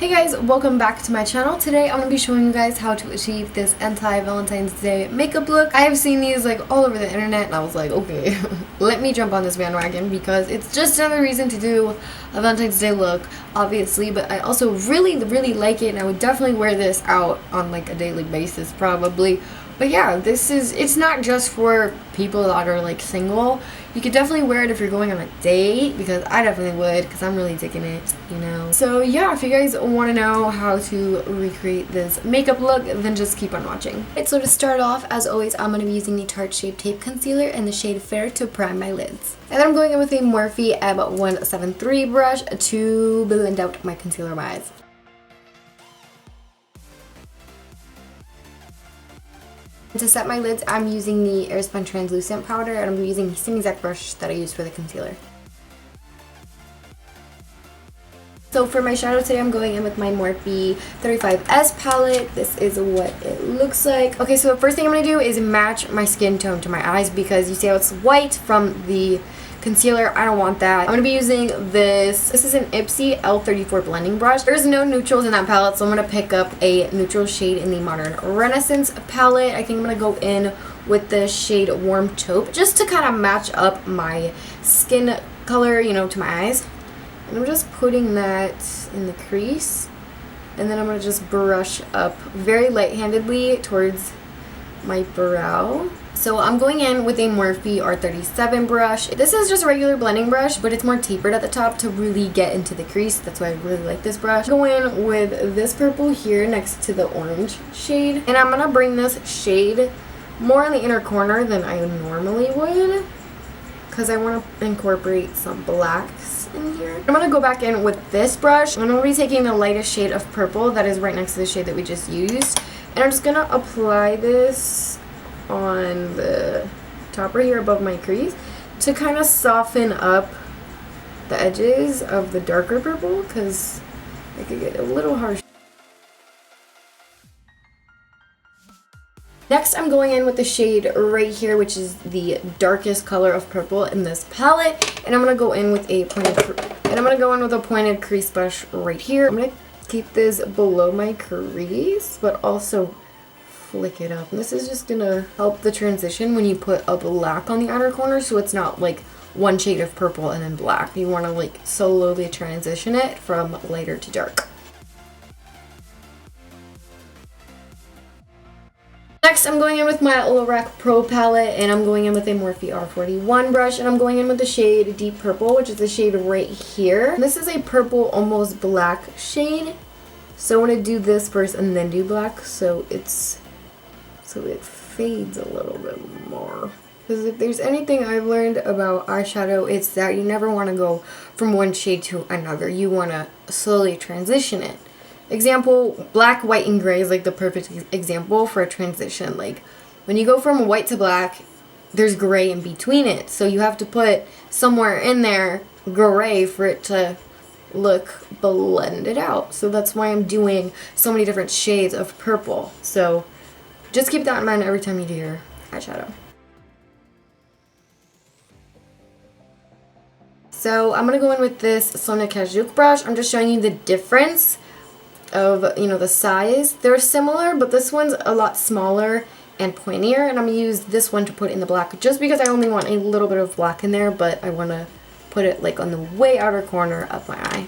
Hey guys, welcome back to my channel. Today I'm going to be showing you guys how to achieve this anti-Valentine's Day makeup look. I have seen these like all over the internet and I was like, okay, let me jump on this bandwagon because it's just another reason to do a Valentine's Day look, obviously, but I also really like it and I would definitely wear this out on like a daily basis probably. But yeah, it's not just for people that are like single. You could definitely wear it if you're going on a date, because I definitely would, because I'm really digging it, you know. So yeah, if you guys want to know how to recreate this makeup look, then just keep on watching. Right, so to start off, as always, I'm going to be using the Tarte Shape Tape Concealer in the shade Fair to prime my lids. And then I'm going in with a Morphe M173 brush to blend out my concealer on my eyes. To set my lids, I'm using the Airspun Translucent Powder, and I'm using the same exact brush that I used for the concealer. So for my shadow today, I'm going in with my Morphe 35S palette. This is what it looks like. Okay, so the first thing I'm going to do is match my skin tone to my eyes, because you see how it's white from the concealer. I don't want that. I'm going to be using this. This is an Ipsy L34 blending brush. There's no neutrals in that palette, so I'm going to pick up a neutral shade in the Modern Renaissance palette. I think I'm going to go in with the shade Warm Taupe, just to kind of match up my skin color, you know, to my eyes. And I'm just putting that in the crease, and then I'm going to just brush up very light-handedly towards my brow. So I'm going in with a Morphe R37 brush. This is just a regular blending brush, but it's more tapered at the top to really get into the crease. That's why I really like this brush. Go in with this purple here next to the orange shade, and I'm going to bring this shade more in the inner corner than I normally would, because I want to incorporate some blacks in here. I'm going to go back in with this brush. I'm going to be taking the lightest shade of purple that is right next to the shade that we just used, and I'm just going to apply this on the top right here above my crease to kind of soften up the edges of the darker purple, because it could get a little harsh. Next, I'm going in with the shade right here, which is the darkest color of purple in this palette, and I'm gonna go in with a pointed crease brush right here. I'm gonna keep this below my crease, but also flick it up. And this is just gonna help the transition when you put a black on the outer corner, so it's not like one shade of purple and then black. You want to like slowly transition it from lighter to dark. Next, I'm going in with my Lorac Pro palette, and I'm going in with a Morphe R41 brush, and I'm going in with the shade Deep Purple, which is the shade right here. This is a purple, almost black shade, so I want to do this first and then do black, so it fades a little bit more. Because if there's anything I've learned about eyeshadow, it's that you never want to go from one shade to another. You want to slowly transition it. Example, black, white, and gray is like the perfect example for a transition. Like when you go from white to black, there's gray in between it. So you have to put somewhere in there gray for it to look blended out. So that's why I'm doing so many different shades of purple. So just keep that in mind every time you do your eyeshadow. So I'm going to go in with this Sonia Kajuk brush. I'm just showing you the difference of, you know, the size. They're similar, but this one's a lot smaller and pointier, and I'm going to use this one to put in the black just because I only want a little bit of black in there, but I want to put it like on the way outer corner of my eye.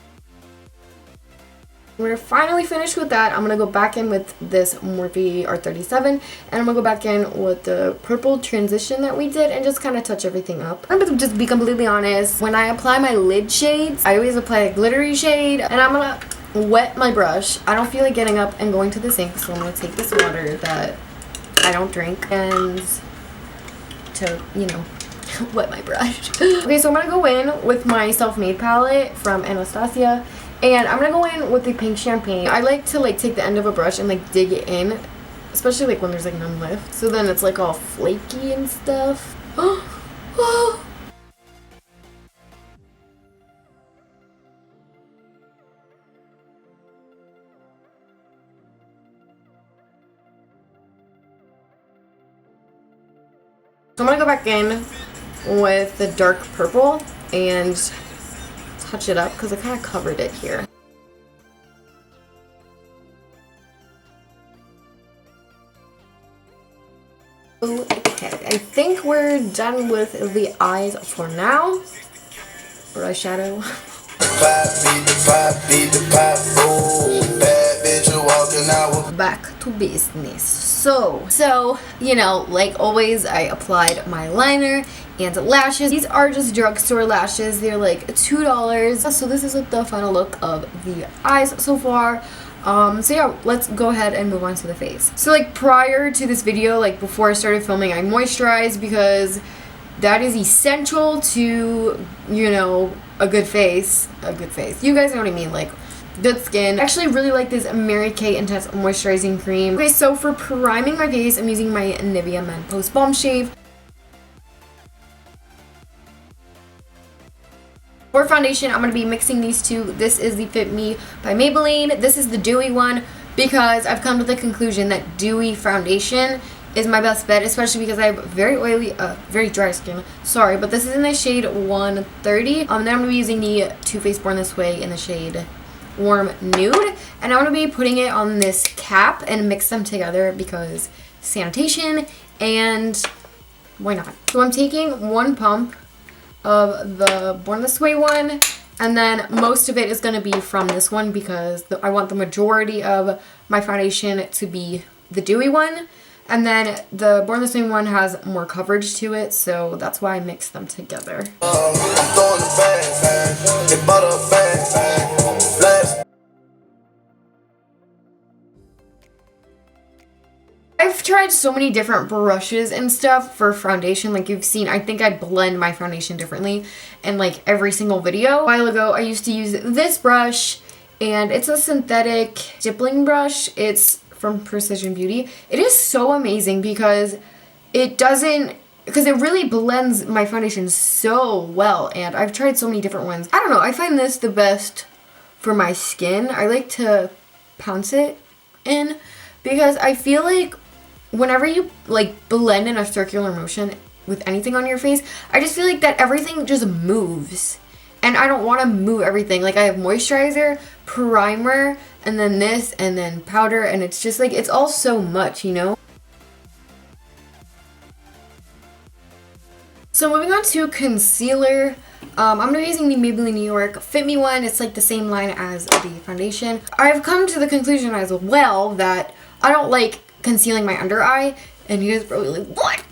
When we're finally finished with that, I'm going to go back in with this Morphe R37, and I'm going to go back in with the purple transition that we did and just kind of touch everything up. I'm going to just be completely honest. When I apply my lid shades, I always apply a glittery shade, and I'm going to wet my brush. I don't feel like getting up and going to the sink, so I'm going to take this water that I don't drink and to, you know, wet my brush. Okay, so I'm going to go in with my Self-Made palette from Anastasia. And I'm going to go in with the pink champagne. I like to like take the end of a brush and like dig it in, especially like when there's like none left. So then it's like all flaky and stuff. So I'm going to go back in with the dark purple and touch it up because I kind of covered it here. Okay, I think we're done with the eyes for now. Or eyeshadow. Back to business. So, you know, like always, I applied my liner and lashes. These are just drugstore lashes. They're like $2. So this is the final look of the eyes so far. So yeah, let's go ahead and move on to the face. So like prior to this video, like before I started filming, I moisturized because that is essential to, you know, a good face. You guys know what I mean, like good skin. I actually really like this Mary Kay Intense Moisturizing Cream. Okay, so for priming my face, I'm using my Nivea Men Post Balm Shave. For foundation, I'm going to be mixing these two. This is the Fit Me by Maybelline. This is the dewy one because I've come to the conclusion that dewy foundation is my best bet, especially because I have very oily, very dry skin. Sorry, but this is in the shade 130. Then I'm going to be using the Too Faced Born This Way in the shade Warm Nude. And I'm going to be putting it on this cap and mix them together because sanitation and why not? So I'm taking one pump of the Born This Way one, and then most of it is going to be from this one because I want the majority of my foundation to be the dewy one, and then the Born This Way one has more coverage to it, so that's why I mix them together. I've tried so many different brushes and stuff for foundation. Like you've seen, I think I blend my foundation differently in like every single video. A while ago, I used to use this brush, and it's a synthetic stippling brush. It's from Precision Beauty. It is so amazing because it really blends my foundation so well, and I've tried so many different ones. I don't know, I find this the best for my skin. I like to pounce it in because I feel like whenever you like blend in a circular motion with anything on your face, I just feel like that everything just moves. And I don't want to move everything. Like I have moisturizer, primer, and then this, and then powder, and it's just like, it's all so much, you know? So moving on to concealer, I'm going to be using the Maybelline New York Fit Me one. It's like the same line as the foundation. I've come to the conclusion as well that I don't like concealing my under eye, and you guys are probably like, what?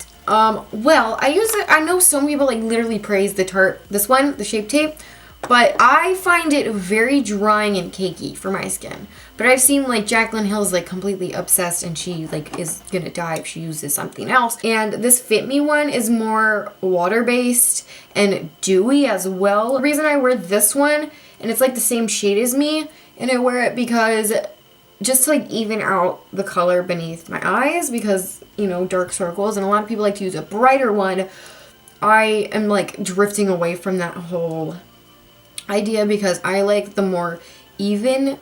Well, I know some people like literally praise this one, the Shape Tape, but I find it very drying and cakey for my skin. But I've seen like Jaclyn Hill's like completely obsessed, and she like is gonna die if she uses something else. And this Fit Me one is more water-based and dewy as well. The reason I wear this one, and it's like the same shade as me, and I wear it because just to like even out the color beneath my eyes, because, you know, dark circles, and a lot of people like to use a brighter one. I am like drifting away from that whole idea because I like the more even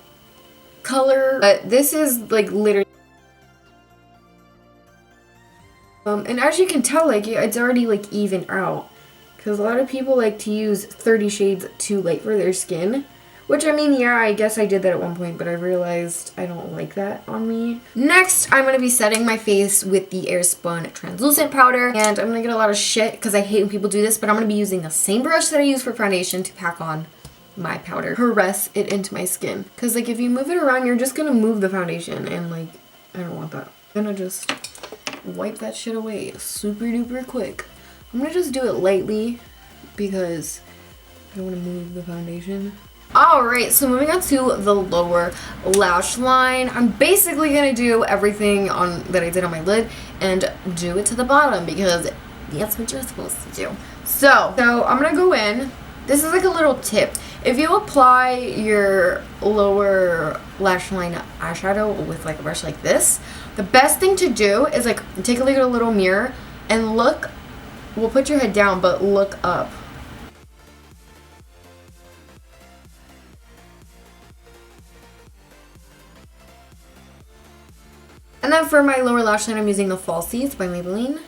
color, but this is like literally and as you can tell, like it's already like even out, because a lot of people like to use 30 shades too light for their skin. Which, I mean, yeah, I guess I did that at one point, but I realized I don't like that on me. Next, I'm going to be setting my face with the Airspun Translucent Powder. And I'm going to get a lot of shit because I hate when people do this, but I'm going to be using the same brush that I use for foundation to pack on my powder. Press it into my skin. Because, like, if you move it around, you're just going to move the foundation. And, like, I don't want that. I'm going to just wipe that shit away super duper quick. I'm going to just do it lightly because I don't want to move the foundation. Alright, so moving on to the lower lash line. I'm basically going to do everything that I did on my lid and do it to the bottom because that's what you're supposed to do. So I'm going to go in. This is like a little tip. If you apply your lower lash line eyeshadow with like a brush like this, the best thing to do is like take a look at a little mirror and look, well, put your head down, but look up. And then for my lower lash line, I'm using the Falsies by Maybelline.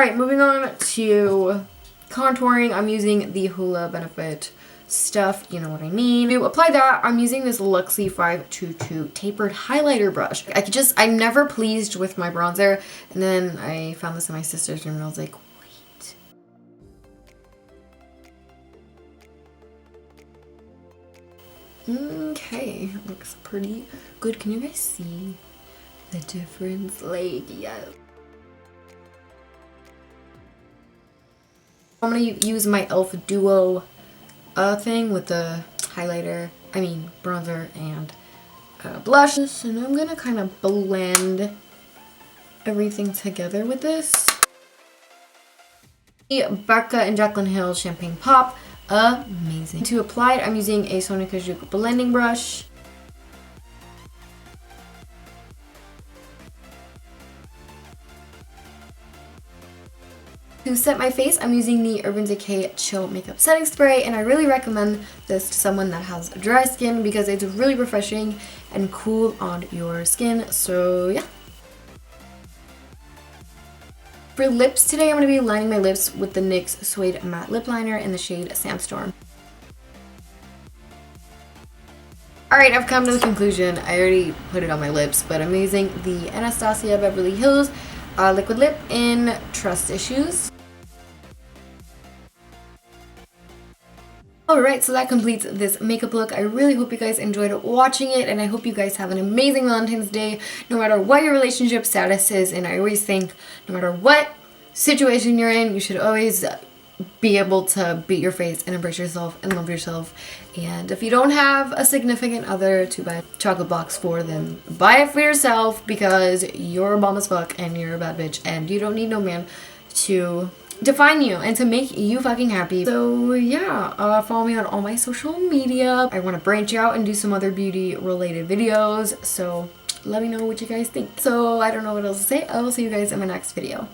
Alright, moving on to contouring, I'm using the Hoola Benefit stuff, you know what I mean. To apply that, I'm using this Luxie 522 tapered highlighter brush. I'm never pleased with my bronzer, and then I found this in my sister's room and I was like, wait. Okay, looks pretty good. Can you guys see the difference? Like, yes. I'm gonna use my e.l.f. Duo thing with the bronzer and blush. And I'm gonna kind of blend everything together with this. Becca and Jaclyn Hill Champagne Pop. Amazing. To apply it, I'm using a Sonia Kajuk blending brush. To set my face, I'm using the Urban Decay Chill Makeup Setting Spray, and I really recommend this to someone that has dry skin because it's really refreshing and cool on your skin. So yeah. For lips today, I'm going to be lining my lips with the NYX Suede Matte Lip Liner in the shade Sandstorm. Alright, I've come to the conclusion. I already put it on my lips, but I'm using the Anastasia Beverly Hills Liquid Lip in Trust Issues. Alright, so that completes this makeup look. I really hope you guys enjoyed watching it, and I hope you guys have an amazing Valentine's Day, no matter what your relationship status is. And I always think, no matter what situation you're in, you should always be able to beat your face and embrace yourself and love yourself. And if you don't have a significant other to buy a chocolate box for, then buy it for yourself, because you're a bomb as fuck and you're a bad bitch and you don't need no man to define you and to make you fucking happy. So yeah, follow me on all my social media. I want to branch out and do some other beauty related videos, so let me know what you guys think. So I don't know what else to say. I will see you guys in my next video.